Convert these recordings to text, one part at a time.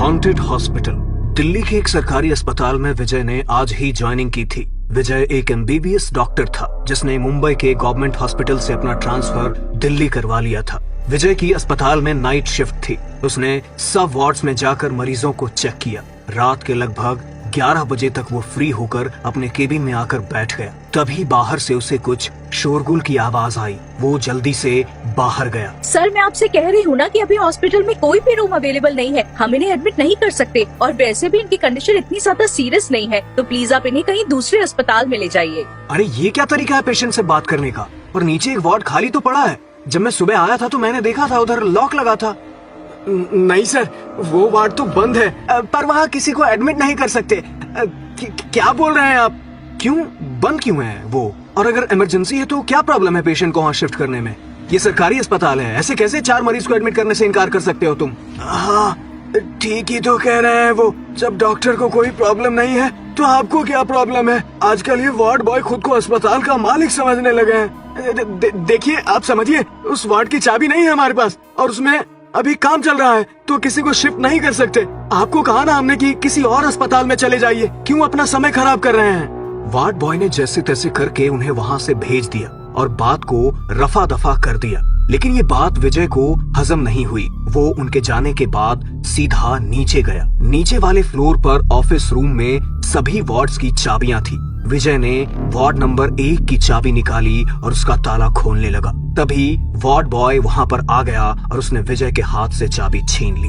Haunted hospital. Delhi के एक सरकारी अस्पताल में विजय ने आज ही ज्वाइनिंग की थी। विजय एक एमबीबीएस डॉक्टर था जिसने मुंबई के गवर्नमेंट हॉस्पिटल से अपना ट्रांसफर दिल्ली करवा लिया था। विजय की अस्पताल में नाइट शिफ्ट थी। उसने सब वार्ड्स में जाकर मरीजों को चेक किया। रात के लगभग 11 बजे तक वो फ्री होकर अपने केबिन में आकर बैठ गया। तभी बाहर से उसे कुछ शोरगुल की आवाज आई। वो जल्दी से बाहर गया। सर, मैं आपसे कह रही हूँ ना कि अभी हॉस्पिटल में कोई भी रूम अवेलेबल नहीं है। हम इन्हें एडमिट नहीं कर सकते और वैसे भी इनकी कंडीशन इतनी ज्यादा सीरियस नहीं है, तो प्लीज आप इन्हें कहीं दूसरे अस्पताल में ले जाइए। अरे ये क्या तरीका है पेशेंट से बात करने का? और नीचे एक वार्ड खाली तो पड़ा है। जब मैं सुबह आया था तो मैंने देखा था उधर लॉक लगा था। नहीं सर, वो वार्ड तो बंद है, पर वहाँ किसी को एडमिट नहीं कर सकते। क्या बोल रहे हैं आप? क्यों बंद क्यों है वो? और अगर इमरजेंसी है तो क्या प्रॉब्लम है पेशेंट को वहाँ शिफ्ट करने में? ये सरकारी अस्पताल है, ऐसे कैसे 4 मरीज को एडमिट करने से इनकार कर सकते हो तुम? हाँ ठीक ही तो कह रहे हैं वो। जब डॉक्टर को कोई प्रॉब्लम नहीं है तो आपको क्या प्रॉब्लम है? आजकल ये वार्ड बॉय खुद को अस्पताल का मालिक समझने लगे हैं। देखिए आप समझिए, उस वार्ड की चाबी नहीं है हमारे पास और उसमें अभी काम चल रहा है, तो किसी को शिफ्ट नहीं कर सकते। आपको कहा ना हमने कि किसी और अस्पताल में चले जाइए, क्यों अपना समय खराब कर रहे हैं? वार्ड बॉय ने जैसे तैसे करके उन्हें वहाँ से भेज दिया और बात को रफा दफा कर दिया। लेकिन ये बात विजय को हजम नहीं हुई। वो उनके जाने के बाद सीधा नीचे गया। नीचे वाले फ्लोर पर ऑफिस रूम में सभी वार्ड्स की चाबियां थी। विजय ने वार्ड नंबर 1 की चाबी निकाली और उसका ताला खोलने लगा। तभी वार्ड बॉय वहाँ पर आ गया और उसने विजय के हाथ से चाबी छीन ली।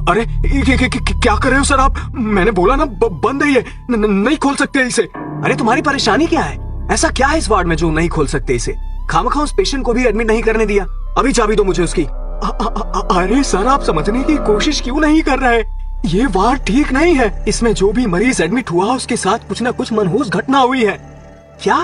अरे क्या कर रहे हो सर आप? मैंने बोला ना बंद है ये, नहीं खोल सकते इसे। अरे तुम्हारी परेशानी क्या है? ऐसा क्या है इस वार्ड में जो नहीं खोल सकते इसे? खामखा उस पेशेंट को भी एडमिट नहीं करने दिया। अभी चाबी दो मुझे उसकी। अरे सर, आप समझने की कोशिश क्यों नहीं कर रहे? ये वार्ड ठीक नहीं है। इसमें जो भी मरीज एडमिट हुआ उसके साथ कुछ न कुछ मनहूस घटना हुई है। क्या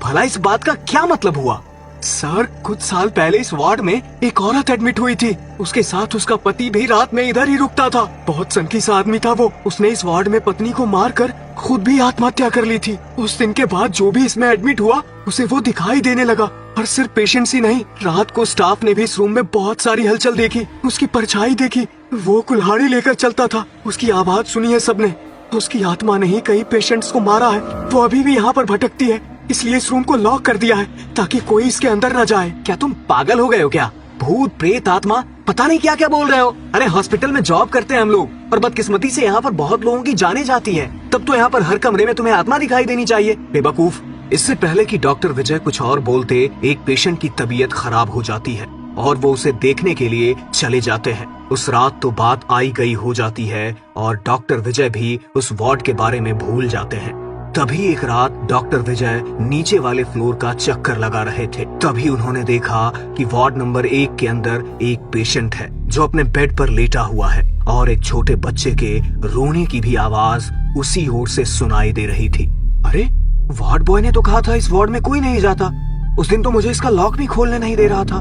भला इस बात का क्या मतलब हुआ? सर, कुछ साल पहले इस वार्ड में एक औरत एडमिट हुई थी। उसके साथ उसका पति भी रात में इधर ही रुकता था। बहुत सनकीसा आदमी था वो। उसने इस वार्ड में पत्नी को मारकर खुद भी आत्महत्या कर ली थी। उस दिन के बाद जो भी इसमें एडमिट हुआ उसे वो दिखाई देने लगा। और सिर्फ पेशेंट्स ही नहीं, रात को स्टाफ ने भी इस रूम में बहुत सारी हलचल देखी, उसकी परछाई देखी। वो कुल्हाड़ी लेकर चलता था। उसकी आवाज सुनी है सबने। उसकी आत्मा ने ही कई पेशेंट्स को मारा है। वो अभी भी यहाँ पर भटकती है, इसलिए इस रूम को लॉक कर दिया है ताकि कोई इसके अंदर न जाए। क्या तुम पागल हो गए हो क्या? भूत प्रेत आत्मा पता नहीं क्या क्या बोल रहे हो। अरे हॉस्पिटल में जॉब करते हैं हम लोग और बदकिस्मती से यहाँ पर बहुत लोगों की जाने जाती है। तब तो यहाँ पर हर कमरे में तुम्हें आत्मा दिखाई देनी चाहिए, बेवकूफ। इससे पहले कि डॉक्टर विजय कुछ और बोलते, एक पेशेंट की तबीयत खराब हो जाती है और वो उसे देखने के लिए चले जाते हैं। उस रात तो बात आई गई हो जाती है और डॉक्टर विजय भी उस वार्ड के बारे में भूल जाते हैं। तभी एक रात डॉक्टर विजय नीचे वाले फ्लोर का चक्कर लगा रहे थे। तभी उन्होंने देखा कि वार्ड नंबर 1 के अंदर एक पेशेंट है जो अपने बेड पर लेटा हुआ है और एक छोटे बच्चे के रोने की भी आवाज उसी ओर से सुनाई दे रही थी। अरे, वार्ड बॉय ने तो कहा था इस वार्ड में कोई नहीं जाता। उस दिन तो मुझे इसका लॉक भी खोलने नहीं दे रहा था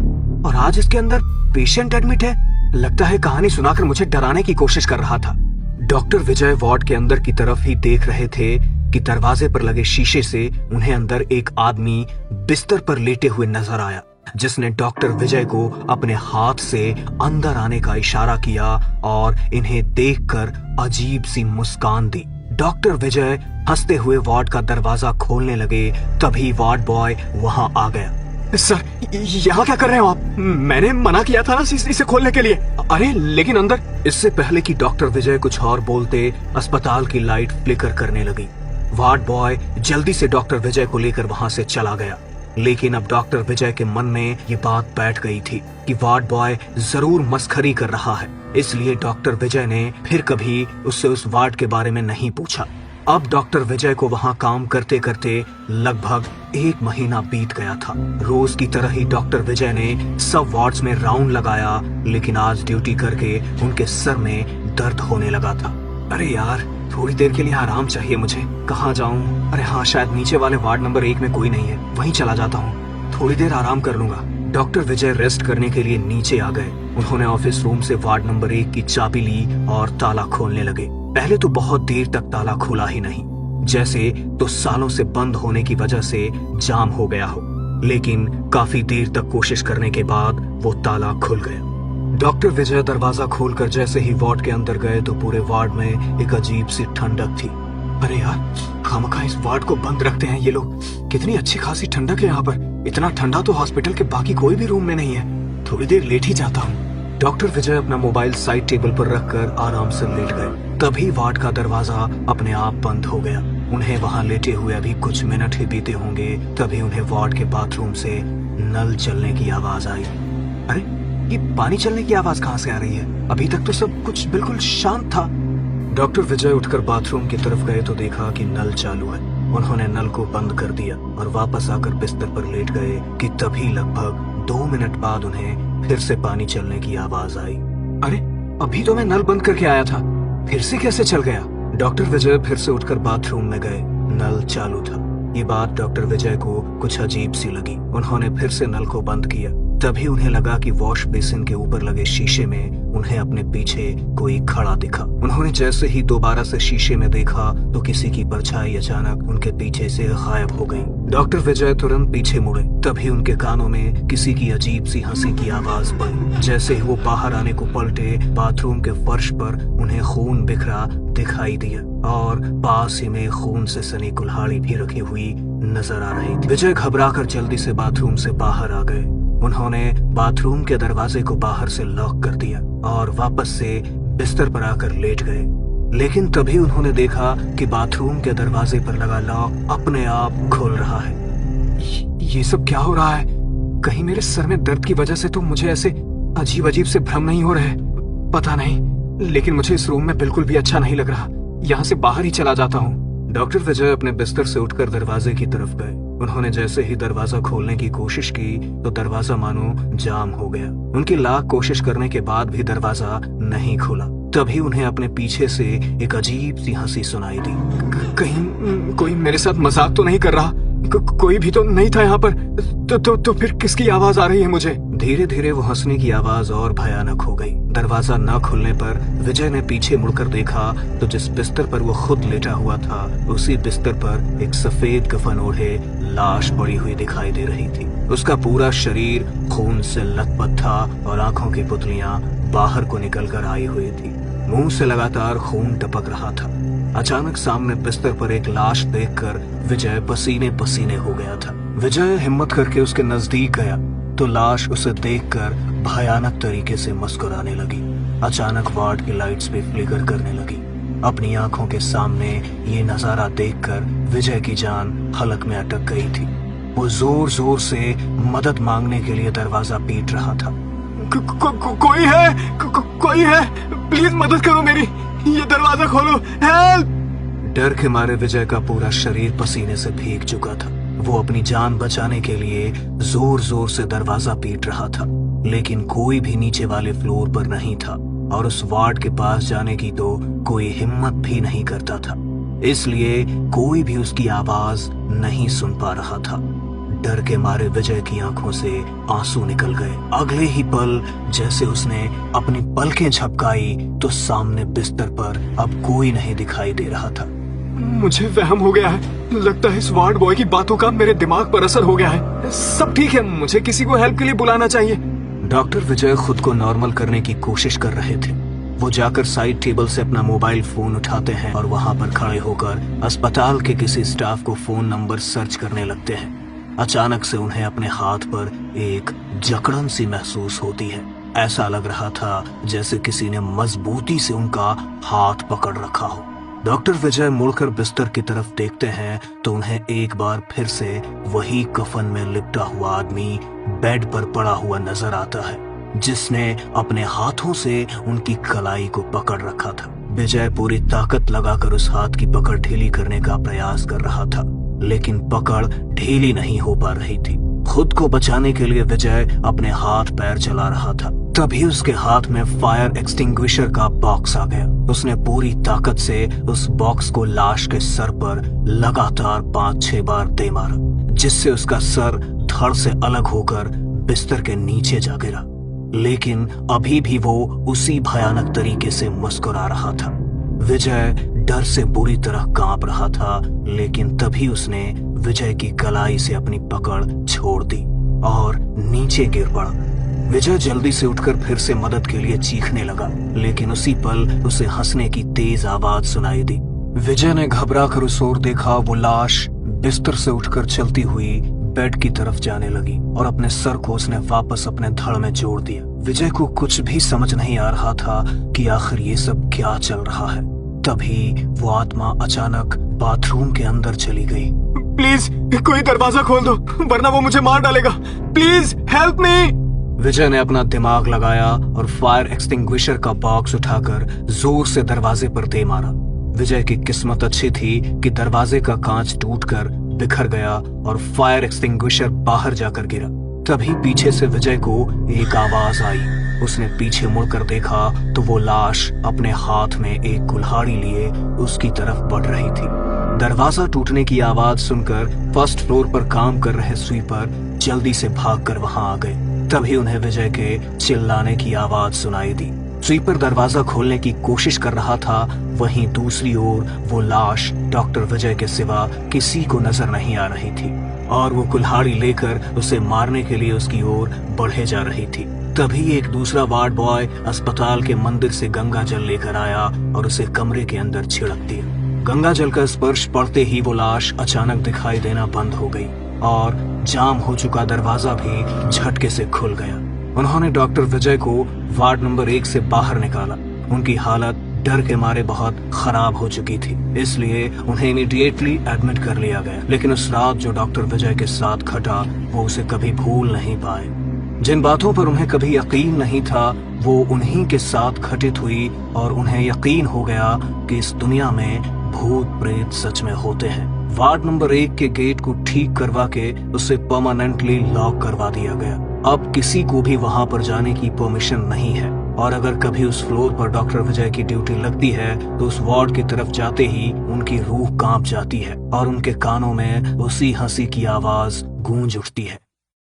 और आज इसके अंदर पेशेंट एडमिट है। लगता है कहानी सुनाकर मुझे डराने की कोशिश कर रहा था। डॉक्टर विजय वार्ड के अंदर की तरफ ही देख रहे थे कि दरवाजे पर लगे शीशे से उन्हें अंदर एक आदमी बिस्तर पर लेटे हुए नजर आया, जिसने डॉक्टर विजय को अपने हाथ से अंदर आने का इशारा किया और इन्हें देखकर अजीब सी मुस्कान दी। डॉक्टर विजय हंसते हुए वार्ड का दरवाजा खोलने लगे। तभी वार्ड बॉय वहां आ गया। सर, यहाँ क्या कर रहे हो आप? मैंने मना किया था ना इसे खोलने के लिए। अरे लेकिन अंदर। इससे पहले कि डॉक्टर विजय कुछ और बोलते, अस्पताल की लाइट फ्लिकर करने लगी। वार्ड बॉय जल्दी से डॉक्टर विजय को लेकर वहां से चला गया। लेकिन अब डॉक्टर विजय के मन में ये बात बैठ गई थी कि वार्ड बॉय जरूर मस्खरी कर रहा है। इसलिए डॉक्टर विजय ने फिर कभी उससे उस वार्ड के बारे में नहीं पूछा। अब डॉक्टर विजय को वहां काम करते करते लगभग 1 महीना बीत गया था। रोज की तरह ही डॉक्टर विजय ने सब वार्ड्स में राउंड लगाया, लेकिन आज ड्यूटी करके उनके सर में दर्द होने लगा था। अरे यार, थोड़ी देर के लिए आराम चाहिए मुझे। कहाँ जाऊं? अरे हाँ, शायद नीचे वाले वार्ड नंबर 1 में कोई नहीं है, वहीं चला जाता हूँ। थोड़ी देर आराम कर लूंगा। डॉक्टर विजय रेस्ट करने के लिए नीचे आ गए। उन्होंने ऑफिस रूम से वार्ड नंबर 1 की चाबी ली और ताला खोलने लगे। पहले तो बहुत देर तक ताला खुला ही नहीं, जैसे तो सालों से बंद होने की वजह से जाम हो गया हो। लेकिन काफी देर तक कोशिश करने के बाद वो ताला खुल गया। डॉक्टर विजय दरवाजा खोलकर जैसे ही वार्ड के अंदर गए तो पूरे वार्ड में एक अजीब सी ठंडक थी। अरे यार, खामखा इस वार्ड को बंद रखते हैं ये लोग। कितनी अच्छी खासी ठंडक है यहाँ पर। इतना ठंडा तो हॉस्पिटल के बाकी कोई भी रूम में नहीं है। थोड़ी देर लेट ही जाता हूँ। डॉक्टर विजय अपना मोबाइल साइड टेबल पर रखकर आराम से लेट गए। तभी वार्ड का दरवाजा अपने आप बंद हो गया। उन्हें वहाँ लेटे हुए अभी कुछ मिनट ही बीते होंगे, तभी उन्हें वार्ड के बाथरूम से नल चलने की आवाज आई। अरे, ये पानी चलने की आवाज कहाँ से आ रही है? अभी तक तो सब कुछ बिल्कुल शांत था। डॉक्टर विजय उठकर बाथरूम की तरफ गए तो देखा कि नल चालू है। उन्होंने नल को बंद कर दिया और वापस आकर बिस्तर पर लेट गए कि तभी लगभग 2 मिनट बाद उन्हें फिर से पानी चलने की आवाज आई। अरे, अभी तो मैं नल बंद करके आया था, फिर से कैसे चल गया? डॉक्टर विजय फिर से उठकर बाथरूम में गए। नल चालू था। ये बात डॉक्टर विजय को कुछ अजीब सी लगी। उन्होंने फिर से नल को बंद किया। तभी उन्हें लगा कि वॉश बेसिन के ऊपर लगे शीशे में उन्हें अपने पीछे कोई खड़ा दिखा। उन्होंने जैसे ही दोबारा से शीशे में देखा तो किसी की परछाई अचानक उनके पीछे से गायब हो गई। डॉक्टर विजय तुरंत पीछे मुड़े। तभी उनके कानों में किसी की अजीब सी हंसी की आवाज पड़ी। जैसे ही वो बाहर आने को पलटे, बाथरूम के फर्श पर उन्हें खून बिखरा दिखाई दिया और पास ही में खून से सनी कुल्हाड़ी भी रखी हुई नजर आ रही थी। विजय घबराकर जल्दी से बाथरूम से बाहर आ गए। उन्होंने बाथरूम के दरवाजे को बाहर से लॉक कर दिया और वापस से बिस्तर पर आकर लेट गए। लेकिन तभी उन्होंने देखा कि बाथरूम के दरवाजे पर लगा लॉक अपने आप खुल रहा है। ये सब क्या हो रहा है? कहीं मेरे सर में दर्द की वजह से तो मुझे ऐसे अजीब अजीब से भ्रम नहीं हो रहे? पता नहीं, लेकिन मुझे इस रूम में बिल्कुल भी अच्छा नहीं लग रहा। यहाँ से बाहर ही चला जाता हूँ। डॉक्टर विजय अपने बिस्तर से उठकर दरवाजे की तरफ गए। उन्होंने जैसे ही दरवाजा खोलने की कोशिश की तो दरवाजा मानो जाम हो गया। उनकी लाख कोशिश करने के बाद भी दरवाजा नहीं खुला। तभी उन्हें अपने पीछे से एक अजीब सी हंसी सुनाई दी। कहीं कोई मेरे साथ मजाक तो नहीं कर रहा? कोई भी तो नहीं था यहाँ पर। तो फिर किसकी आवाज आ रही है मुझे? धीरे धीरे वो हंसने की आवाज और भयानक हो गई। दरवाजा न खुलने पर विजय ने पीछे मुड़कर देखा तो जिस बिस्तर पर वो खुद लेटा हुआ था, उसी बिस्तर पर एक सफेद कफन ओढ़े लाश पड़ी हुई दिखाई दे रही थी। उसका पूरा शरीर खून से लथपथ था और आंखों की पुतलियां बाहर को निकलकर आई हुई थी। मुंह से लगातार खून टपक रहा था। अचानक सामने बिस्तर पर एक लाश देखकर विजय पसीने पसीने हो गया था। विजय हिम्मत करके उसके नजदीक गया तो लाश उसे देखकर भयानक तरीके से मुस्कुराने लगी। अचानक वार्ड की लाइट्स भी फ्लिकर करने लगी। अपनी आंखों के सामने ये नजारा देखकर विजय की जान हलक में अटक गई थी। वो जोर जोर से मदद मांगने के लिए दरवाजा पीट रहा था। कोई है? कोई है? प्लीज मदद करो मेरी, ये दरवाजा खोलो, हेल्प! डर के मारे विजय का पूरा शरीर पसीने से भीग चुका था। वो अपनी जान बचाने के लिए जोर जोर से दरवाजा पीट रहा था, लेकिन कोई भी नीचे वाले फ्लोर पर नहीं था और उस वार्ड के पास जाने की तो कोई हिम्मत भी नहीं करता था। इसलिए कोई भी उसकी आवाज नहीं सुन पा रहा था। डर के मारे विजय की आंखों से आंसू निकल गए। अगले ही पल जैसे उसने अपनी पलकें झपकाई तो सामने बिस्तर पर अब कोई नहीं दिखाई दे रहा था। मुझे वहम हो गया है। लगता है इस वार्ड बॉय की बातों का मेरे दिमाग पर असर हो गया है। सब ठीक है, मुझे किसी को हेल्प के लिए बुलाना चाहिए। डॉक्टर विजय खुद को नॉर्मल करने की कोशिश कर रहे थे। वो जाकर साइड टेबल से अपना मोबाइल फोन उठाते हैं और वहां पर खड़े होकर अस्पताल के किसी स्टाफ को फोन नंबर सर्च करने लगते हैं। अचानक से उन्हें अपने हाथ पर एक जकड़न सी महसूस होती है। ऐसा लग रहा था जैसे किसी ने मजबूती से उनका हाथ पकड़ रखा हो। डॉक्टर विजय मुड़कर बिस्तर की तरफ देखते हैं तो उन्हें एक बार फिर से वही कफन में लिपटा हुआ आदमी बेड पर पड़ा हुआ नजर आता है, जिसने अपने हाथों से उनकी कलाई को पकड़ रखा था। विजय पूरी ताकत लगाकर उस हाथ की पकड़ ढीली करने का प्रयास कर रहा था, लेकिन पकड़ ढीली नहीं हो पा रही थी। खुद को बचाने के लिए विजय अपने हाथ पैर चला रहा था। तभी उसके हाथ में फायर एक्सटिंग्विशर का बॉक्स आ गया। उसने पूरी ताकत से उस बॉक्स को लाश के सर पर लगातार 5-6 बार दे मारा, जिससे उसका सर धड़ से अलग होकर बिस्तर के नीचे जा गिरा। लेकिन अभी भी वो उसी भयानक तरीके से मुस्कुरा रहा था। विजय डर से बुरी तरह कांप रहा था, लेकिन तभी उसने विजय की कलाई से अपनी पकड़ छोड़ दी और नीचे गिर पड़ा। विजय जल्दी से उठकर फिर से मदद के लिए चीखने लगा, लेकिन उसी पल उसे हंसने की तेज आवाज सुनाई दी। विजय ने घबरा कर उस ओर देखा। वो लाश बिस्तर से उठकर चलती हुई बेड की तरफ जाने लगी और अपने सर को उसने वापस अपने धड़ में जोड़ दिया। विजय को कुछ भी समझ नहीं आ रहा था कि आखिर ये सब क्या चल रहा है। तभी वो आत्मा अचानक बाथरूम के अंदर चली गई। प्लीज कोई दरवाजा खोल दो, वरना वो मुझे मार डालेगा। Please help me. विजय ने अपना दिमाग लगाया और फायर एक्सटिंग्विशर का बॉक्स उठाकर जोर से दरवाजे पर दे मारा। विजय की किस्मत अच्छी थी कि दरवाजे का कांच टूटकर बिखर गया और फायर एक्सटिंग्विशर बाहर जाकर गिरा। तभी पीछे से विजय को एक आवाज आई। उसने पीछे मुड़कर देखा तो वो लाश अपने हाथ में एक कुल्हाड़ी लिए उसकी तरफ बढ़ रही थी। दरवाजा टूटने की आवाज सुनकर फर्स्ट फ्लोर पर काम कर रहे स्वीपर जल्दी से भागकर वहां आ गए। तभी उन्हें विजय के चिल्लाने की आवाज सुनाई दी। स्वीपर दरवाजा खोलने की कोशिश कर रहा था, वहीं दूसरी ओर वो लाश डॉक्टर विजय के सिवा किसी को नजर नहीं आ रही थी और वो कुल्हाड़ी लेकर उसे मारने के लिए उसकी ओर बढ़े जा रही थी। तभी एक दूसरा वार्ड बॉय अस्पताल के मंदिर से गंगा जल लेकर आया और उसे कमरे के अंदर छिड़क दिया। गंगा जल का स्पर्श पड़ते ही वो लाश अचानक दिखाई देना बंद हो गई और जाम हो चुका दरवाजा भी झटके से खुल गया। उन्होंने डॉक्टर विजय को वार्ड नंबर 1 से बाहर निकाला। उनकी हालत डर के मारे बहुत खराब हो चुकी थी, इसलिए उन्हें इमीडिएटली एडमिट कर लिया गया। लेकिन उस रात जो डॉक्टर विजय के साथ घटा वो उसे कभी भूल नहीं पाए। जिन बातों पर उन्हें कभी यकीन नहीं था वो उन्हीं के साथ घटित हुई और उन्हें यकीन हो गया कि इस दुनिया में भूत प्रेत सच में होते हैं। वार्ड नंबर 1 के गेट को ठीक करवा के उसे परमानेंटली लॉक करवा दिया गया। अब किसी को भी वहां पर जाने की परमिशन नहीं है और अगर कभी उस फ्लोर पर डॉक्टर विजय की ड्यूटी लगती है तो उस वार्ड की तरफ जाते ही उनकी रूह कांप जाती है और उनके कानों में उसी हंसी की आवाज गूंज उठती है।